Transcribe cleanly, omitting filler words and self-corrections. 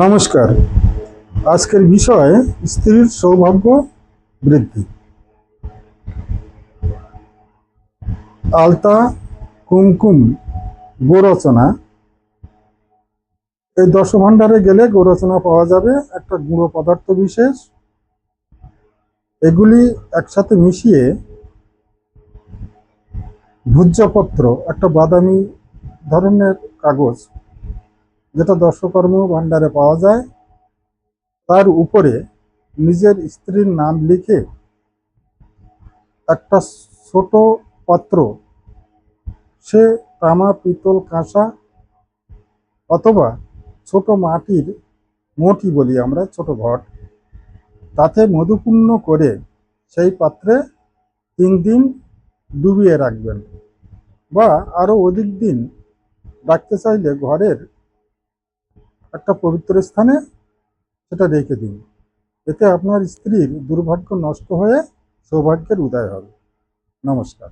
নমস্কার। আজকের বিষয় স্ত্রীর সৌভাগ্য বৃদ্ধি। আলতা, কুমকুম, গোরচনা, এই দশভাণ্ডারে গেলে গোরচনা পাওয়া যাবে, একটা গুঁড়ো পদার্থ বিশেষ। এগুলি একসাথে মিশিয়ে ভূজ্যপত্র, একটা বাদামি ধরনের কাগজ, যেটা দশকর্ম ভাণ্ডারে পাওয়া যায়, তার উপরে নিজের স্ত্রীর নাম লিখে একটা ছোট পাত্র, সে তামা, পিতল, কাঁসা অথবা ছোট মাটির মটি বলি আমরা, ছোট ঘট, তাতে মধুপূর্ণ করে সেই পাত্রে 3 দিন ডুবিয়ে রাখবেন, বা আরো অধিক দিন রাখতে চাইলে ঘরের একটা পবিত্র স্থানে সেটা রেখে দিন। এতে আপনার স্ত্রীর দুর্ভাগ্য নষ্ট হয়ে সৌভাগ্যের উদয় হবে। নমস্কার।